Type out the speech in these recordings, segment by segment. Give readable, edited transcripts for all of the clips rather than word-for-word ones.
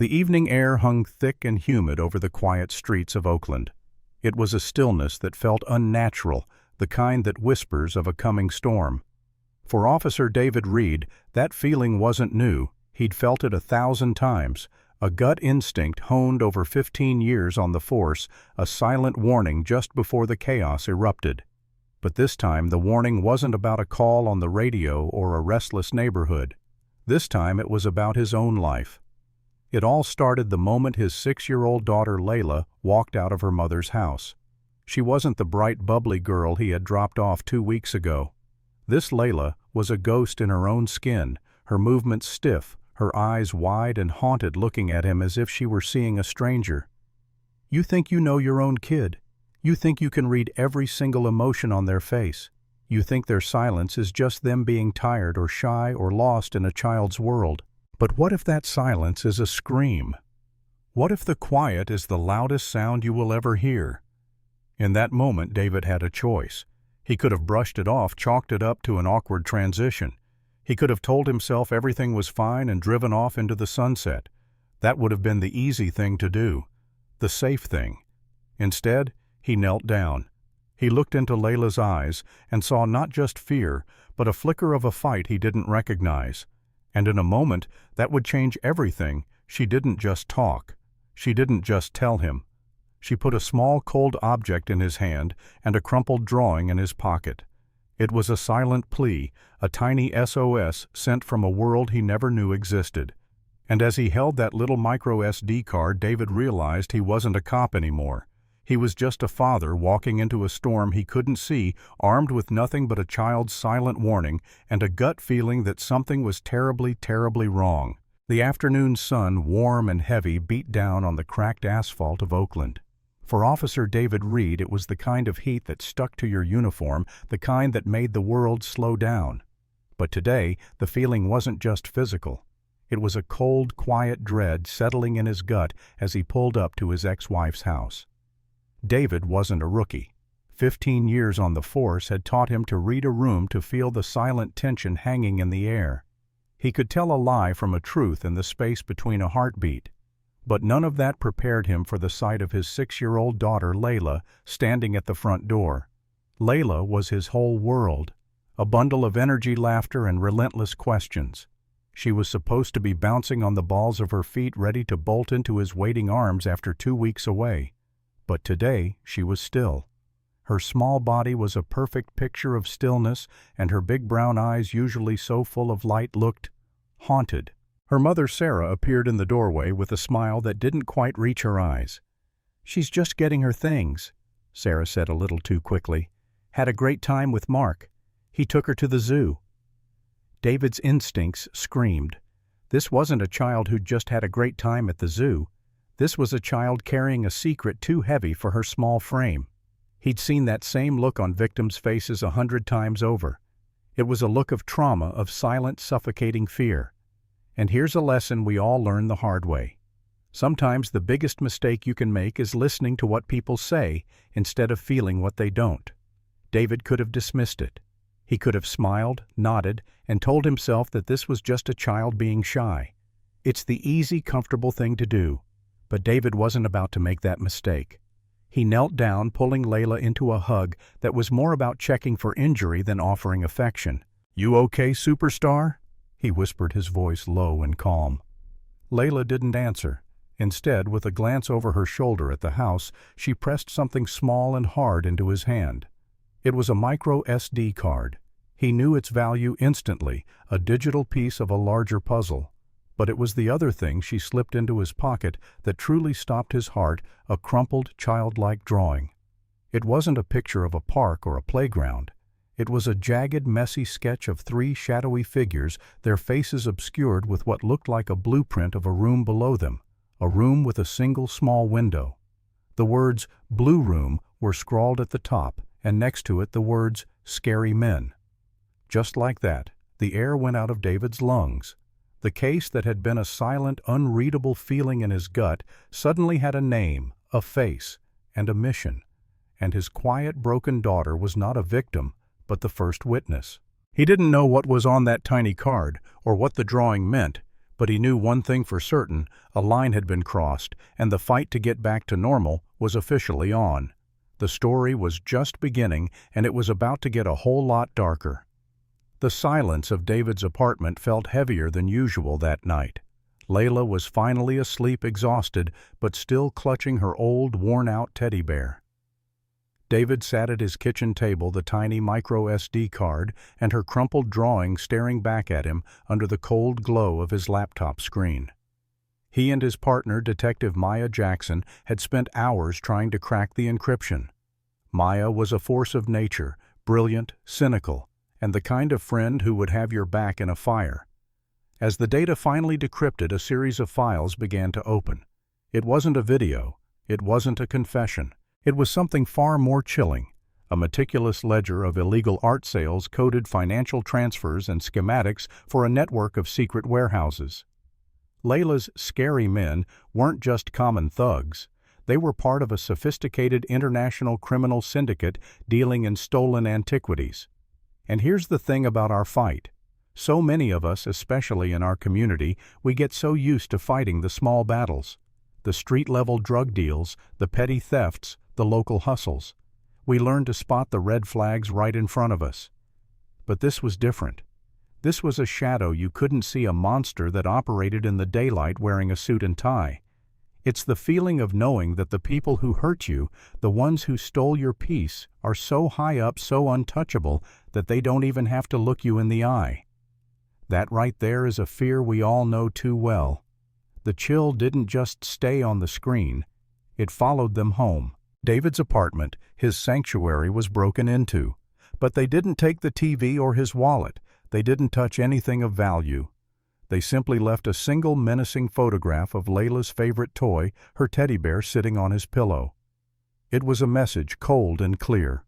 The evening air hung thick and humid over the quiet streets of Oakland. It was a stillness that felt unnatural, the kind that whispers of a coming storm. For Officer David Reed, that feeling wasn't new. He'd felt it 1,000 times, a gut instinct honed over 15 years on the force, a silent warning just before the chaos erupted. But this time the warning wasn't about a call on the radio or a restless neighborhood. This time it was about his own life. It all started the moment his 6-year-old daughter Layla walked out of her mother's house. She wasn't the bright, bubbly girl he had dropped off 2 weeks ago. This Layla was a ghost in her own skin, her movements stiff, her eyes wide and haunted, looking at him as if she were seeing a stranger. You think you know your own kid. You think you can read every single emotion on their face. You think their silence is just them being tired or shy or lost in a child's world. But what if that silence is a scream? What if the quiet is the loudest sound you will ever hear? In that moment, David had a choice. He could have brushed it off, chalked it up to an awkward transition. He could have told himself everything was fine and driven off into the sunset. That would have been the easy thing to do, the safe thing. Instead, he knelt down. He looked into Layla's eyes and saw not just fear, but a flicker of a fight he didn't recognize. And in a moment, that would change everything. She didn't just talk. She didn't just tell him. She put a small, cold object in his hand and a crumpled drawing in his pocket. It was a silent plea, a tiny SOS sent from a world he never knew existed. And as he held that little micro SD card, David realized he wasn't a cop anymore. He was just a father walking into a storm he couldn't see, armed with nothing but a child's silent warning and a gut feeling that something was terribly, terribly wrong. The afternoon sun, warm and heavy, beat down on the cracked asphalt of Oakland. For Officer David Reed, it was the kind of heat that stuck to your uniform, the kind that made the world slow down. But today, the feeling wasn't just physical. It was a cold, quiet dread settling in his gut as he pulled up to his ex-wife's house. David wasn't a rookie. 15 years on the force had taught him to read a room, to feel the silent tension hanging in the air. He could tell a lie from a truth in the space between a heartbeat. But none of that prepared him for the sight of his 6-year-old daughter Layla standing at the front door. Layla was his whole world, a bundle of energy, laughter, and relentless questions. She was supposed to be bouncing on the balls of her feet, ready to bolt into his waiting arms after 2 weeks away. But today she was still. Her small body was a perfect picture of stillness, and her big brown eyes, usually so full of light, looked haunted. Her mother Sarah appeared in the doorway with a smile that didn't quite reach her eyes. "She's just getting her things," Sarah said a little too quickly. "Had a great time with Mark. He took her to the zoo." David's instincts screamed. This wasn't a child who'd just had a great time at the zoo. This was a child carrying a secret too heavy for her small frame. He'd seen that same look on victims' faces 100 times over. It was a look of trauma, of silent, suffocating fear. And here's a lesson we all learn the hard way. Sometimes the biggest mistake you can make is listening to what people say instead of feeling what they don't. David could have dismissed it. He could have smiled, nodded, and told himself that this was just a child being shy. It's the easy, comfortable thing to do. But David wasn't about to make that mistake. He knelt down, pulling Layla into a hug that was more about checking for injury than offering affection. "You okay, superstar?" he whispered, his voice low and calm. Layla didn't answer. Instead, with a glance over her shoulder at the house, she pressed something small and hard into his hand. It was a micro SD card. He knew its value instantly, a digital piece of a larger puzzle. But it was the other thing she slipped into his pocket that truly stopped his heart, a crumpled, childlike drawing. It wasn't a picture of a park or a playground. It was a jagged, messy sketch of 3 shadowy figures, their faces obscured with what looked like a blueprint of a room below them, a room with a single small window. The words "Blue Room" were scrawled at the top, and next to it the words "Scary Men." Just like that, the air went out of David's lungs. The case that had been a silent, unreadable feeling in his gut suddenly had a name, a face, and a mission. And his quiet, broken daughter was not a victim, but the first witness. He didn't know what was on that tiny card or what the drawing meant, But he knew one thing for certain: a line had been crossed, and the fight to get back to normal was officially on. The story was just beginning, and it was about to get a whole lot darker. The silence of David's apartment felt heavier than usual that night. Layla was finally asleep, exhausted, but still clutching her old, worn-out teddy bear. David sat at his kitchen table, the tiny micro SD card and her crumpled drawing staring back at him under the cold glow of his laptop screen. He and his partner, Detective Maya Jackson, had spent hours trying to crack the encryption. Maya was a force of nature, brilliant, cynical, and the kind of friend who would have your back in a fire. As the data finally decrypted, a series of files began to open. It wasn't a video. It wasn't a confession. It was something far more chilling: a meticulous ledger of illegal art sales, coded financial transfers, and schematics for a network of secret warehouses. Layla's scary men weren't just common thugs. They were part of a sophisticated international criminal syndicate dealing in stolen antiquities. And here's the thing about our fight. So many of us, especially in our community, we get so used to fighting the small battles. The street-level drug deals, the petty thefts, the local hustles. We learn to spot the red flags right in front of us. But this was different. This was a shadow you couldn't see, a monster that operated in the daylight wearing a suit and tie. It's the feeling of knowing that the people who hurt you, the ones who stole your peace, are so high up, so untouchable, that they don't even have to look you in the eye. That right there is a fear we all know too well. The chill didn't just stay on the screen. It followed them home. David's apartment, his sanctuary, was broken into. But they didn't take the TV or his wallet. They didn't touch anything of value. They simply left a single menacing photograph of Layla's favorite toy, her teddy bear, sitting on his pillow. It was a message, cold and clear.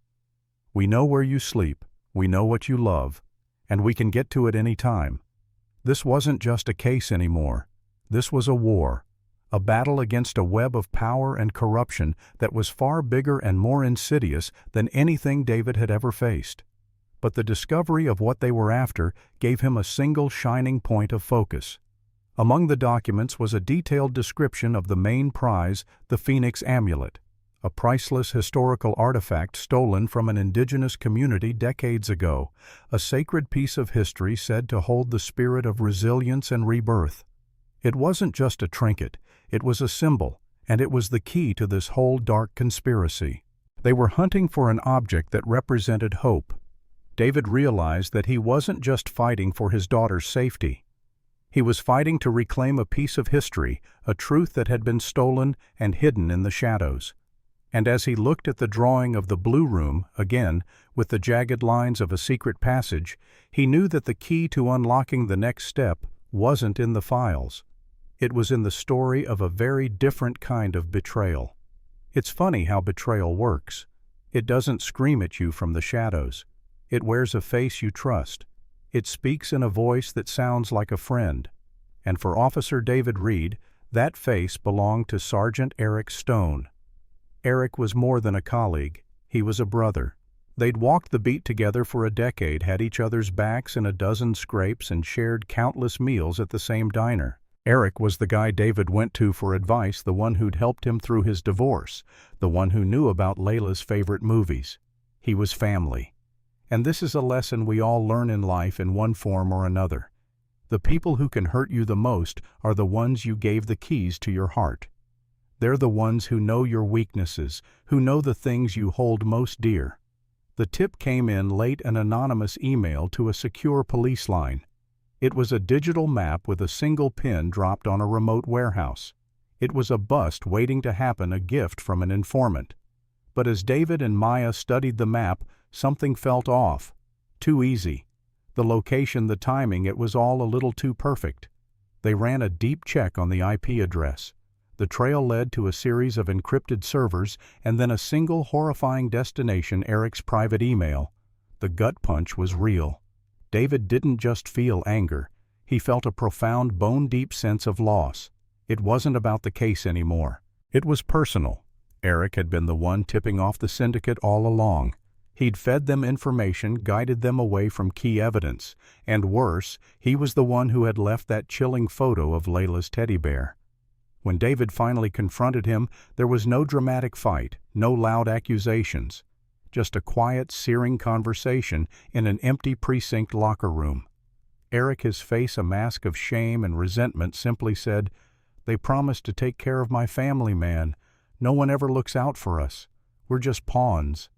We know where you sleep, we know what you love, and we can get to it any time. This wasn't just a case anymore. This was a war, a battle against a web of power and corruption that was far bigger and more insidious than anything David had ever faced. But the discovery of what they were after gave him a single shining point of focus. Among the documents was a detailed description of the main prize, the Phoenix Amulet, a priceless historical artifact stolen from an indigenous community decades ago, a sacred piece of history said to hold the spirit of resilience and rebirth. It wasn't just a trinket, it was a symbol, and it was the key to this whole dark conspiracy. They were hunting for an object that represented hope. David realized that he wasn't just fighting for his daughter's safety. He was fighting to reclaim a piece of history, a truth that had been stolen and hidden in the shadows. And as he looked at the drawing of the Blue Room, again, with the jagged lines of a secret passage, he knew that the key to unlocking the next step wasn't in the files. It was in the story of a very different kind of betrayal. It's funny how betrayal works. It doesn't scream at you from the shadows. It wears a face you trust. It speaks in a voice that sounds like a friend. And for Officer David Reed, that face belonged to Sergeant Eric Stone. Eric was more than a colleague. He was a brother. They'd walked the beat together for a decade, had each other's backs in a dozen scrapes, and shared countless meals at the same diner. Eric was the guy David went to for advice, the one who'd helped him through his divorce, the one who knew about Layla's favorite movies. He was family. And this is a lesson we all learn in life in one form or another. The people who can hurt you the most are the ones you gave the keys to your heart. They're the ones who know your weaknesses, who know the things you hold most dear. The tip came in late, an anonymous email to a secure police line. It was a digital map with a single pin dropped on a remote warehouse. It was a bust waiting to happen, a gift from an informant. But as David and Maya studied the map, something felt off. Too easy. The location, the timing, it was all a little too perfect. They ran a deep check on the IP address. The trail led to a series of encrypted servers and then a single horrifying destination, Eric's private email. The gut punch was real. David didn't just feel anger. He felt a profound, bone-deep sense of loss. It wasn't about the case anymore. It was personal. Eric had been the one tipping off the syndicate all along. He'd fed them information, guided them away from key evidence, and worse, he was the one who had left that chilling photo of Layla's teddy bear. When David finally confronted him, there was no dramatic fight, no loud accusations, just a quiet, searing conversation in an empty precinct locker room. Eric, his face a mask of shame and resentment, simply said, "They promised to take care of my family, man. No one ever looks out for us. We're just pawns."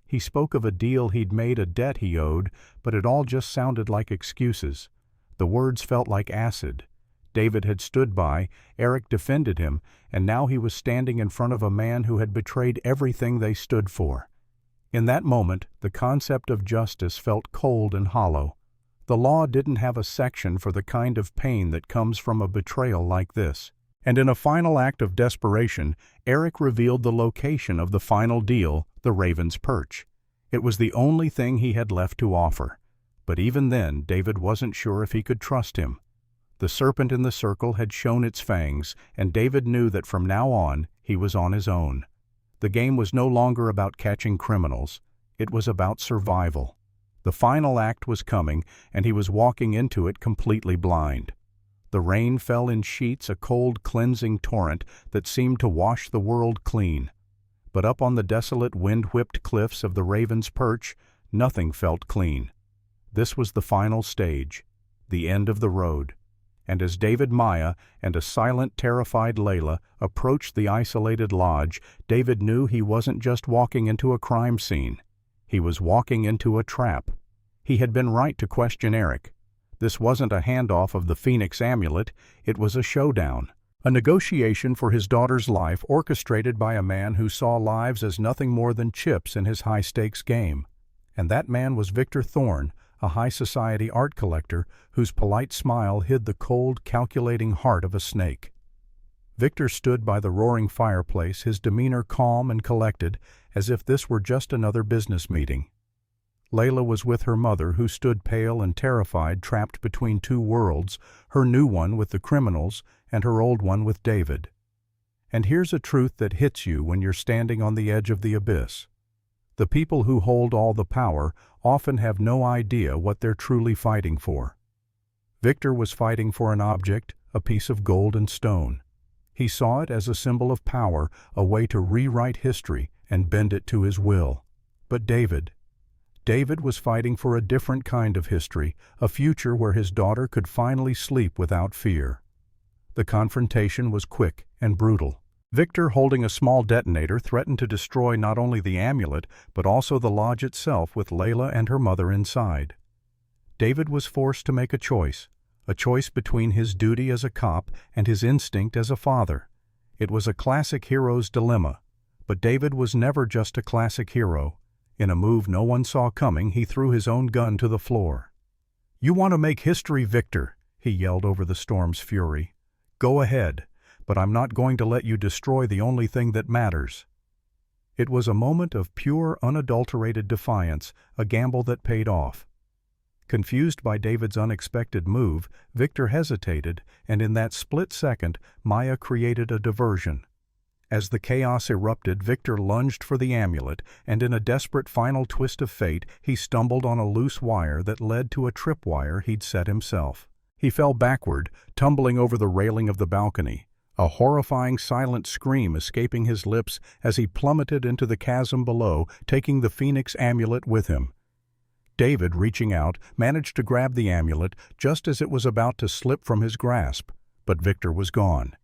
He spoke of a deal he'd made, a debt he owed, but it all just sounded like excuses. The words felt like acid. David had stood by, Eric defended him, and now he was standing in front of a man who had betrayed everything they stood for. In that moment, the concept of justice felt cold and hollow. The law didn't have a section for the kind of pain that comes from a betrayal like this. And in a final act of desperation, Eric revealed the location of the final deal, the Raven's Perch. It was the only thing he had left to offer. But even then, David wasn't sure if he could trust him. The serpent in the circle had shown its fangs, and David knew that from now on, he was on his own. The game was no longer about catching criminals. It was about survival. The final act was coming, and he was walking into it completely blind. The rain fell in sheets, a cold, cleansing torrent that seemed to wash the world clean. But up on the desolate, wind-whipped cliffs of the Raven's Perch, nothing felt clean. This was the final stage, the end of the road. And as David, Maya, and a silent, terrified Layla approached the isolated lodge, David knew he wasn't just walking into a crime scene. He was walking into a trap. He had been right to question Eric. This wasn't a handoff of the Phoenix amulet, it was a showdown. A negotiation for his daughter's life orchestrated by a man who saw lives as nothing more than chips in his high-stakes game. And that man was Victor Thorne, a high-society art collector whose polite smile hid the cold, calculating heart of a snake. Victor stood by the roaring fireplace, his demeanor calm and collected, as if this were just another business meeting. Layla was with her mother, who stood pale and terrified, trapped between two worlds, her new one with the criminals and her old one with David. And here's a truth that hits you when you're standing on the edge of the abyss. The people who hold all the power often have no idea what they're truly fighting for. Victor was fighting for an object, a piece of gold and stone. He saw it as a symbol of power, a way to rewrite history and bend it to his will. But David was fighting for a different kind of history, a future where his daughter could finally sleep without fear. The confrontation was quick and brutal. Victor, holding a small detonator, threatened to destroy not only the amulet, but also the lodge itself with Layla and her mother inside. David was forced to make a choice between his duty as a cop and his instinct as a father. It was a classic hero's dilemma, but David was never just a classic hero. In a move no one saw coming, he threw his own gun to the floor. "You want to make history, Victor," he yelled over the storm's fury. "Go ahead, but I'm not going to let you destroy the only thing that matters." It was a moment of pure, unadulterated defiance, a gamble that paid off. Confused by David's unexpected move, Victor hesitated, and in that split second, Maya created a diversion. As the chaos erupted, Victor lunged for the amulet, and in a desperate final twist of fate, he stumbled on a loose wire that led to a tripwire he'd set himself. He fell backward, tumbling over the railing of the balcony, a horrifying silent scream escaping his lips as he plummeted into the chasm below, taking the Phoenix amulet with him. David, reaching out, managed to grab the amulet just as it was about to slip from his grasp, but Victor was gone.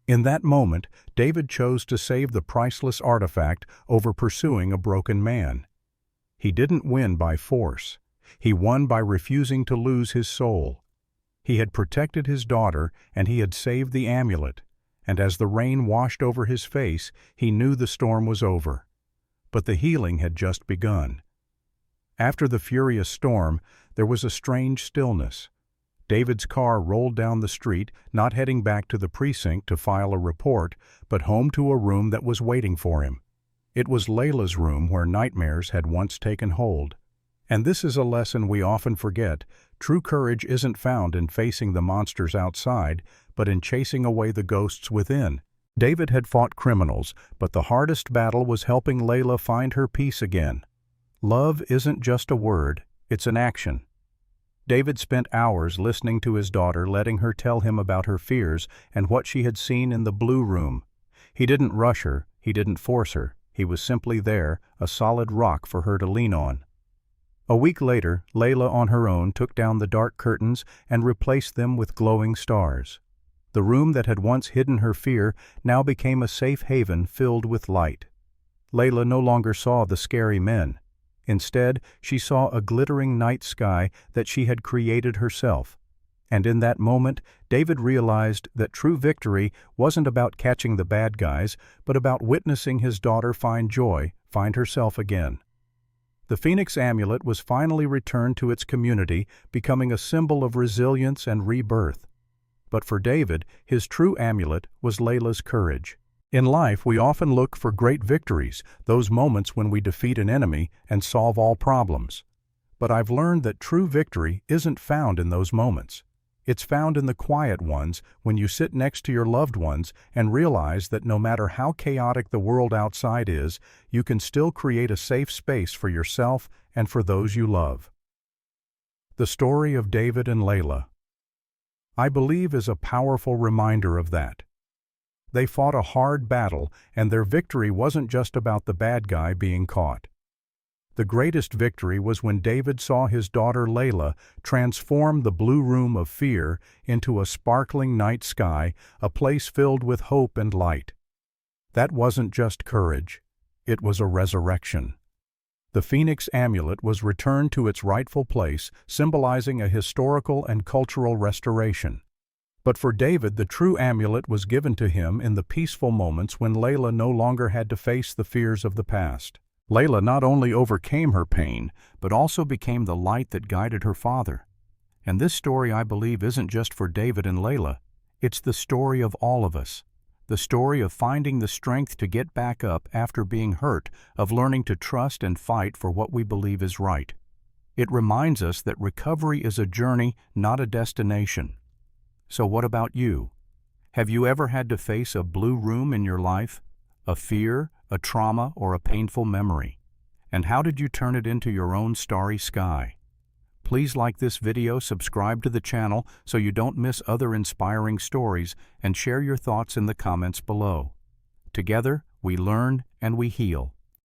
In that moment, David chose to save the priceless artifact over pursuing a broken man. He didn't win by force. He won by refusing to lose his soul. He had protected his daughter, and he had saved the amulet, and as the rain washed over his face, he knew the storm was over. But the healing had just begun. After the furious storm, there was a strange stillness. David's car rolled down the street, not heading back to the precinct to file a report, but home to a room that was waiting for him. It was Layla's room where nightmares had once taken hold. And this is a lesson we often forget. True courage isn't found in facing the monsters outside, but in chasing away the ghosts within. David had fought criminals, but the hardest battle was helping Layla find her peace again. Love isn't just a word, it's an action. David spent hours listening to his daughter, letting her tell him about her fears and what she had seen in the blue room. He didn't rush her, he didn't force her, he was simply there, a solid rock for her to lean on. A week later, Layla on her own took down the dark curtains and replaced them with glowing stars. The room that had once hidden her fear now became a safe haven filled with light. Layla no longer saw the scary men. Instead, she saw a glittering night sky that she had created herself. And in that moment, David realized that true victory wasn't about catching the bad guys, but about witnessing his daughter find joy, find herself again. The Phoenix amulet was finally returned to its community, becoming a symbol of resilience and rebirth. But for David, his true amulet was Layla's courage. In life, we often look for great victories, those moments when we defeat an enemy and solve all problems. But I've learned that true victory isn't found in those moments. It's found in the quiet ones, when you sit next to your loved ones and realize that no matter how chaotic the world outside is, you can still create a safe space for yourself and for those you love. The story of David and Layla, I believe, is a powerful reminder of that. They fought a hard battle, and their victory wasn't just about the bad guy being caught. The greatest victory was when David saw his daughter Layla transform the blue room of fear into a sparkling night sky, a place filled with hope and light. That wasn't just courage, it was a resurrection. The Phoenix amulet was returned to its rightful place, symbolizing a historical and cultural restoration. But for David, the true amulet was given to him in the peaceful moments when Layla no longer had to face the fears of the past. Layla not only overcame her pain, but also became the light that guided her father. And this story, I believe, isn't just for David and Layla. It's the story of all of us. The story of finding the strength to get back up after being hurt, of learning to trust and fight for what we believe is right. It reminds us that recovery is a journey, not a destination. So what about you? Have you ever had to face a blue room in your life? A fear, a trauma, or a painful memory? And how did you turn it into your own starry sky? Please like this video, subscribe to the channel so you don't miss other inspiring stories, and share your thoughts in the comments below. Together, we learn and we heal.